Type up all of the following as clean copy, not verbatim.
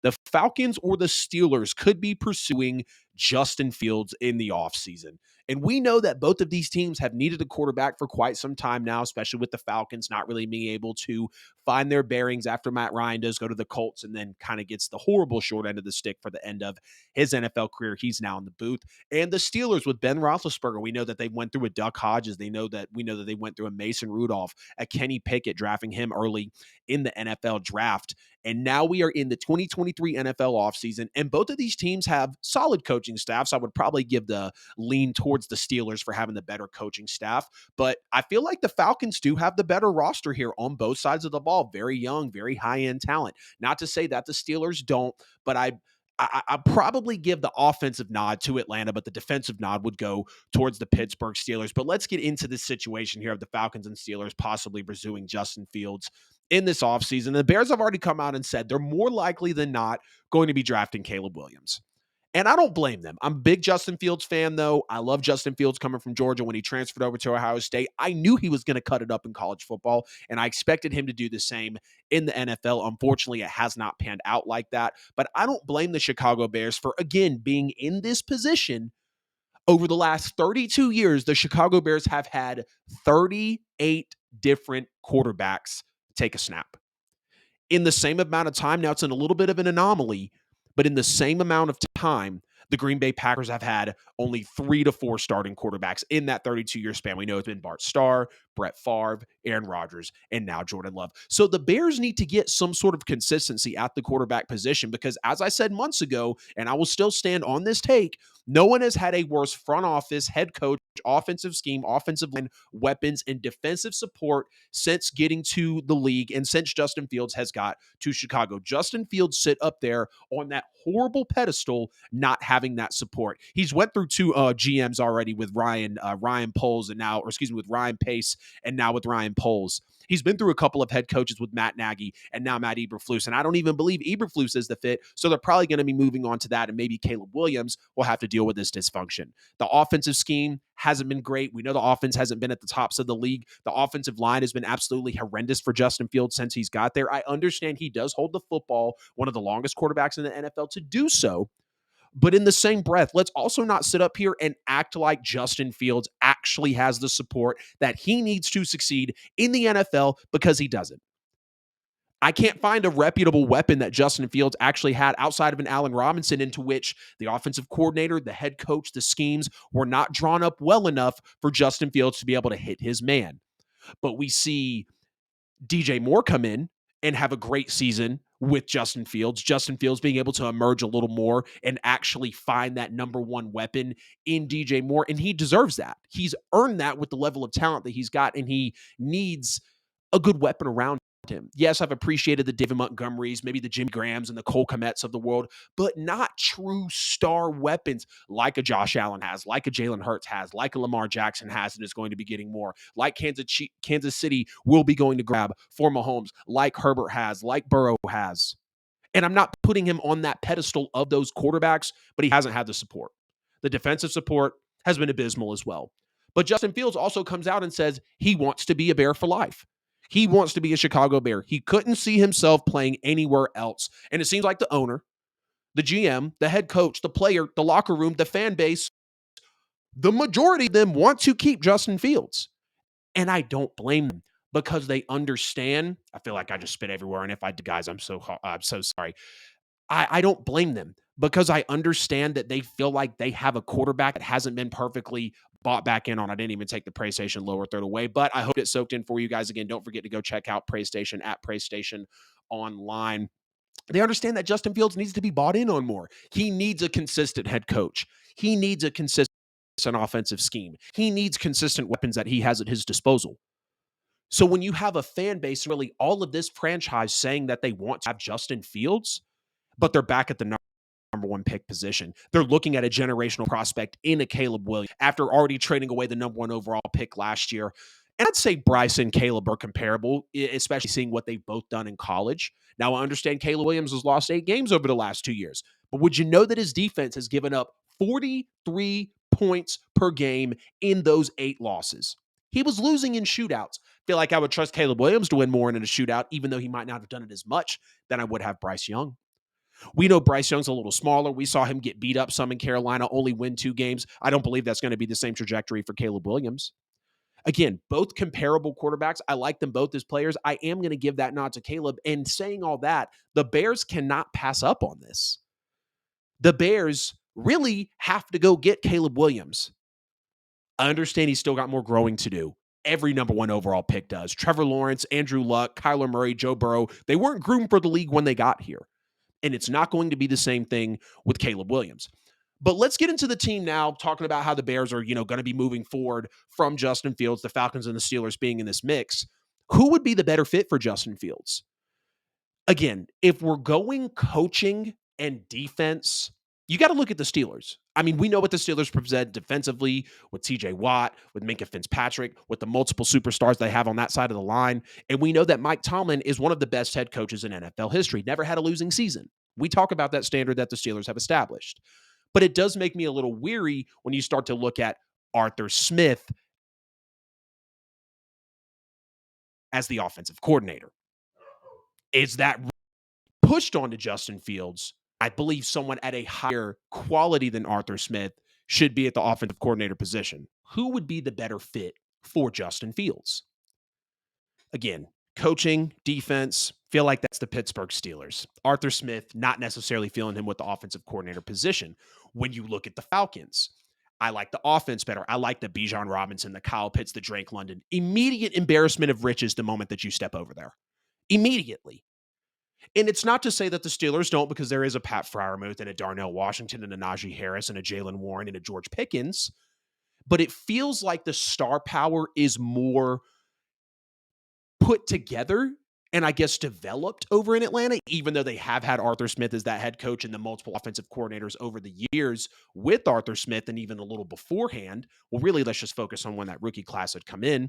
the Falcons or the Steelers could be pursuing Justin Fields in the offseason. And we know that both of these teams have needed a quarterback for quite some time now, especially with the Falcons not really being able to find their bearings after Matt Ryan does go to the Colts and then kind of gets the horrible short end of the stick for the end of his NFL career. He's now in the booth. And the Steelers with Ben Roethlisberger, we know that they went through a Duck Hodges. We know that they went through a Mason Rudolph, a Kenny Pickett, drafting him early in the NFL draft. And now we are in the 2023 NFL offseason, and both of these teams have solid coaching staffs. I would probably give the lean towards the Steelers for having the better coaching staff, but I feel like the Falcons do have the better roster here on both sides of the ball. Very young, very high-end talent. Not to say that the Steelers don't, but I probably give the offensive nod to Atlanta, but the defensive nod would go towards the Pittsburgh Steelers. But let's get into this situation here of the Falcons and Steelers possibly pursuing Justin Fields in this offseason. The Bears have already come out and said they're more likely than not going to be drafting Caleb Williams. And I don't blame them. I'm a big Justin Fields fan, though. I love Justin Fields coming from Georgia. When he transferred over to Ohio State, I knew he was going to cut it up in college football, and I expected him to do the same in the NFL. Unfortunately, it has not panned out like that. But I don't blame the Chicago Bears for, again, being in this position. Over the last 32 years, the Chicago Bears have had 38 different quarterbacks take a snap. In the same amount of time, now it's in a little bit of an anomaly, but in the same amount of time, the Green Bay Packers have had only 3 to 4 starting quarterbacks in that 32-year span. We know it's been Bart Starr, Brett Favre, Aaron Rodgers, and now Jordan Love. So the Bears need to get some sort of consistency at the quarterback position because, as I said months ago, and I will still stand on this take, no one has had a worse front office, head coach, offensive scheme, offensive line, weapons, and defensive support since getting to the league and since Justin Fields has got to Chicago. Justin Fields sit up there on that horrible pedestal, not having that support. He's went through 2 GMs already with Ryan Poles with Ryan Pace and now with Ryan Poles. He's been through a couple of head coaches with Matt Nagy and now Matt Eberflus, and I don't even believe Eberflus is the fit, so they're probably going to be moving on to that, and maybe Caleb Williams will have to deal with this dysfunction. The offensive scheme hasn't been great. We know the offense hasn't been at the tops of the league. The offensive line has been absolutely horrendous for Justin Fields since he's got there. I understand he does hold the football, one of the longest quarterbacks in the NFL to do so. But in the same breath, let's also not sit up here and act like Justin Fields actually has the support that he needs to succeed in the NFL, because he doesn't. I can't find a reputable weapon that Justin Fields actually had outside of an Allen Robinson, into which the offensive coordinator, the head coach, the schemes were not drawn up well enough for Justin Fields to be able to hit his man. But we see DJ Moore come in and have a great season with Justin Fields. Justin Fields being able to emerge a little more and actually find that number one weapon in DJ Moore. And he deserves that. He's earned that with the level of talent that he's got, and he needs a good weapon around him. Yes, I've appreciated the David Montgomerys, maybe the Jimmy Grahams and the Cole Kmets of the world, but not true star weapons like a Josh Allen has, like a Jalen Hurts has, like a Lamar Jackson has and is going to be getting more, like Kansas City will be going to grab for Mahomes, like Herbert has, like Burrow has. And I'm not putting him on that pedestal of those quarterbacks, but he hasn't had the support. The defensive support has been abysmal as well. But Justin Fields also comes out and says he wants to be a Bear for life. He wants to be a Chicago Bear. He couldn't see himself playing anywhere else. And it seems like the owner, the GM, the head coach, the player, the locker room, the fan base, the majority of them want to keep Justin Fields. And I don't blame them, because they understand. I feel like I just spit everywhere. And if I did, guys, I'm so sorry. I don't blame them, because I understand that they feel like they have a quarterback that hasn't been perfectly bought back in on. I didn't even take the PlayStation lower third away, but I hope it soaked in for you guys. Again, don't forget to go check out PlayStation at PlayStation Online. They understand that Justin Fields needs to be bought in on more. He needs a consistent head coach. He needs a consistent offensive scheme. He needs consistent weapons that he has at his disposal. So when you have a fan base, really all of this franchise saying that they want to have Justin Fields, but they're back at the number one pick position. They're looking at a generational prospect in a Caleb Williams after already trading away the number one overall pick last year. And I'd say Bryce and Caleb are comparable, especially seeing what they've both done in college. Now, I understand Caleb Williams has lost 8 games over the last 2 years, but would you know that his defense has given up 43 points per game in those 8 losses? He was losing in shootouts. Feel like I would trust Caleb Williams to win more in a shootout, even though he might not have done it as much than I would have Bryce Young. We know Bryce Young's a little smaller. We saw him get beat up some in Carolina, only win 2 games. I don't believe that's going to be the same trajectory for Caleb Williams. Again, both comparable quarterbacks. I like them both as players. I am going to give that nod to Caleb. And saying all that, the Bears cannot pass up on this. The Bears really have to go get Caleb Williams. I understand he's still got more growing to do. Every number one overall pick does. Trevor Lawrence, Andrew Luck, Kyler Murray, Joe Burrow, they weren't groomed for the league when they got here. And it's not going to be the same thing with Caleb Williams. But let's get into the team now, talking about how the Bears are, going to be moving forward from Justin Fields, the Falcons and the Steelers being in this mix. Who would be the better fit for Justin Fields? Again, if we're going coaching and defense, you got to look at the Steelers. I mean, we know what the Steelers present defensively with TJ Watt, with Minkah Fitzpatrick, with the multiple superstars they have on that side of the line. And we know that Mike Tomlin is one of the best head coaches in NFL history, never had a losing season. We talk about that standard that the Steelers have established. But it does make me a little weary when you start to look at Arthur Smith as the offensive coordinator. Is that pushed onto Justin Fields? I believe someone at a higher quality than Arthur Smith should be at the offensive coordinator position. Who would be the better fit for Justin Fields? Again, coaching, defense, feel like that's the Pittsburgh Steelers. Arthur Smith, not necessarily feeling him with the offensive coordinator position. When you look at the Falcons, I like the offense better. I like the Bijan Robinson, the Kyle Pitts, the Drake London. Immediate embarrassment of riches the moment that you step over there. Immediately. And it's not to say that the Steelers don't, because there is a Pat Freiermuth and a Darnell Washington and a Najee Harris and a Jalen Warren and a George Pickens. But it feels like the star power is more put together and I guess developed over in Atlanta, even though they have had Arthur Smith as that head coach and the multiple offensive coordinators over the years with Arthur Smith and even a little beforehand. Well, really, let's just focus on when that rookie class had come in.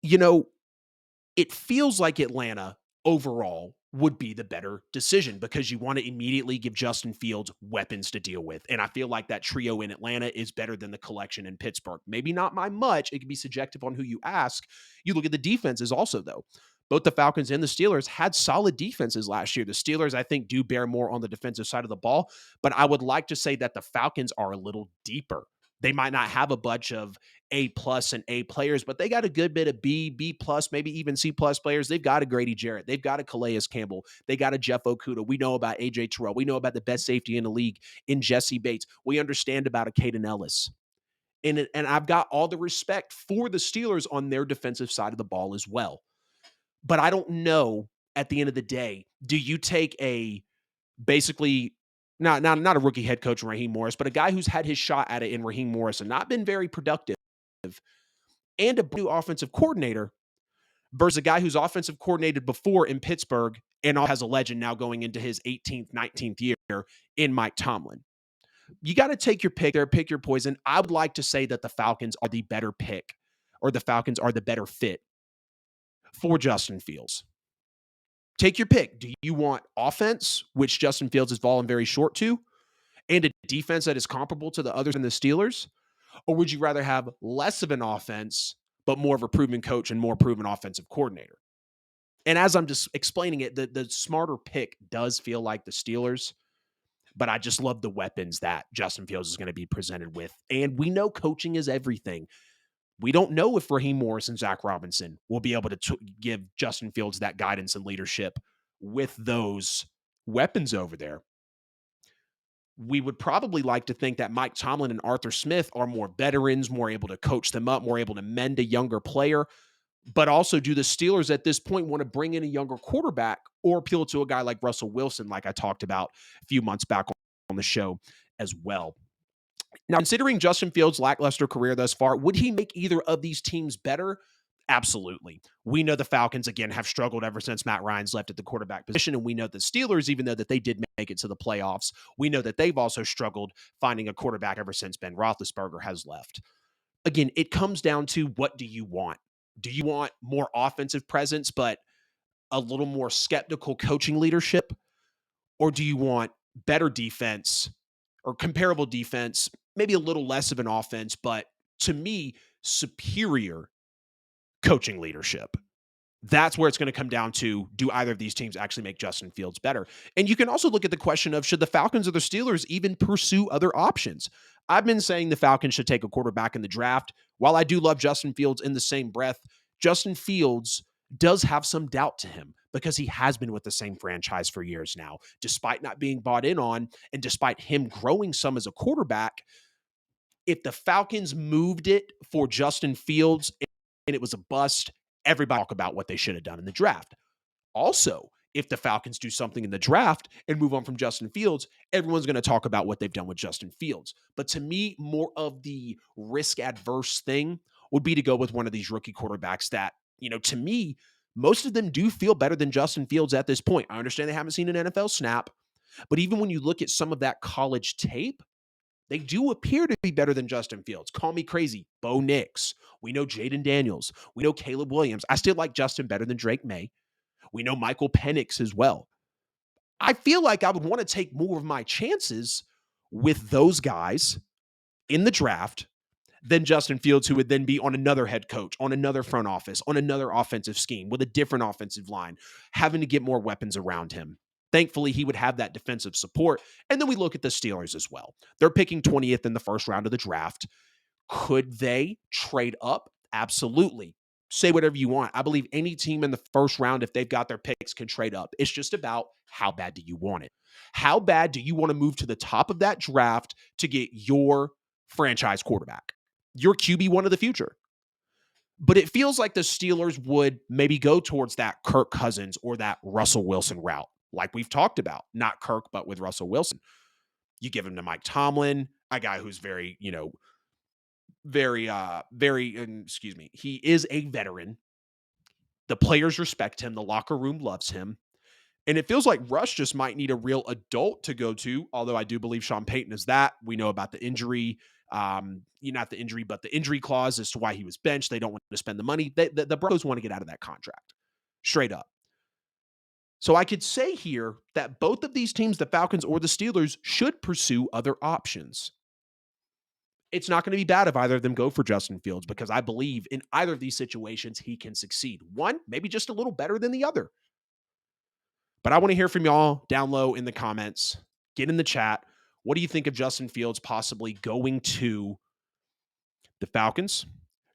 It feels like Atlanta overall would be the better decision because you want to immediately give Justin Fields weapons to deal with. And I feel like that trio in Atlanta is better than the collection in Pittsburgh. Maybe not by much. It can be subjective on who you ask. You look at the defenses also, though. Both the Falcons and the Steelers had solid defenses last year. The Steelers, I think, do bear more on the defensive side of the ball, but I would like to say that the Falcons are a little deeper. They might not have a bunch of A+ and A players, but they got a good bit of B+, maybe even C+ players. They've got a Grady Jarrett. They've got a Calais Campbell. They got a Jeff Okudah. We know about AJ Terrell. We know about the best safety in the league in Jesse Bates. We understand about a Caden Ellis. And I've got all the respect for the Steelers on their defensive side of the ball as well. But I don't know at the end of the day, do you take a basically not a rookie head coach in Raheem Morris, but a guy who's had his shot at it in Raheem Morris and not been very productive, and a new offensive coordinator versus a guy who's offensive coordinated before in Pittsburgh and has a legend now going into his 18th, 19th year in Mike Tomlin? You got to take your pick there, pick your poison. I would like to say that the Falcons are the better pick, or the Falcons are the better fit for Justin Fields. Take your pick. Do you want offense, which Justin Fields has fallen very short to, and a defense that is comparable to the others in the Steelers? Or would you rather have less of an offense, but more of a proven coach and more proven offensive coordinator? And as I'm just explaining it, the smarter pick does feel like the Steelers, but I just love the weapons that Justin Fields is going to be presented with. And we know coaching is everything. We don't know if Raheem Morris and Zach Robinson will be able to give Justin Fields that guidance and leadership with those weapons over there. We would probably like to think that Mike Tomlin and Arthur Smith are more veterans, more able to coach them up, more able to mend a younger player. But also, do the Steelers at this point want to bring in a younger quarterback or appeal to a guy like Russell Wilson, like I talked about a few months back on the show as well? Now, considering Justin Fields' lackluster career thus far, would he make either of these teams better? Absolutely. We know the Falcons, again, have struggled ever since Matt Ryan's left at the quarterback position, and we know the Steelers, even though that they did make it to the playoffs, we know that they've also struggled finding a quarterback ever since Ben Roethlisberger has left. Again, it comes down to, what do you want? Do you want more offensive presence, but a little more skeptical coaching leadership? Or do you want better defense or comparable defense, maybe a little less of an offense, but to me, superior coaching leadership? That's where it's going to come down to, do either of these teams actually make Justin Fields better? And you can also look at the question of, should the Falcons or the Steelers even pursue other options? I've been saying the Falcons should take a quarterback in the draft. While I do love Justin Fields, in the same breath, Justin Fields does have some doubt to him because he has been with the same franchise for years now, despite not being bought in on and despite him growing some as a quarterback. If the Falcons moved it for Justin Fields and it was a bust, everybody talk about what they should have done in the draft. Also, if the Falcons do something in the draft and move on from Justin Fields, everyone's going to talk about what they've done with Justin Fields. But to me, more of the risk adverse thing would be to go with one of these rookie quarterbacks that, to me, most of them do feel better than Justin Fields at this point. I understand they haven't seen an NFL snap, but even when you look at some of that college tape, they do appear to be better than Justin Fields. Call me crazy. Bo Nix. We know Jaden Daniels. We know Caleb Williams. I still like Justin better than Drake May. We know Michael Penix as well. I feel like I would want to take more of my chances with those guys in the draft than Justin Fields, who would then be on another head coach, on another front office, on another offensive scheme with a different offensive line, having to get more weapons around him. Thankfully, he would have that defensive support. And then we look at the Steelers as well. They're picking 20th in the first round of the draft. Could they trade up? Absolutely. Say whatever you want. I believe any team in the first round, if they've got their picks, can trade up. It's just about, how bad do you want it? How bad do you want to move to the top of that draft to get your franchise quarterback, your QB1 of the future? But it feels like the Steelers would maybe go towards that Kirk Cousins or that Russell Wilson route, like we've talked about. Not Kirk, but with Russell Wilson. You give him to Mike Tomlin, a guy who's very, excuse me, he is a veteran. The players respect him. The locker room loves him. And it feels like Russ just might need a real adult to go to, although I do believe Sean Payton is that. We know about the injury, not the injury, but the injury clause as to why he was benched. They don't want to spend the money. The Bros want to get out of that contract, straight up. So I could say here that both of these teams, the Falcons or the Steelers, should pursue other options. It's not going to be bad if either of them go for Justin Fields, because I believe in either of these situations, he can succeed. One, maybe just a little better than the other. But I want to hear from y'all down low in the comments. Get in the chat. What do you think of Justin Fields possibly going to the Falcons?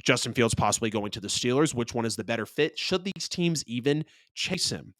Justin Fields possibly going to the Steelers? Which one is the better fit? Should these teams even chase him?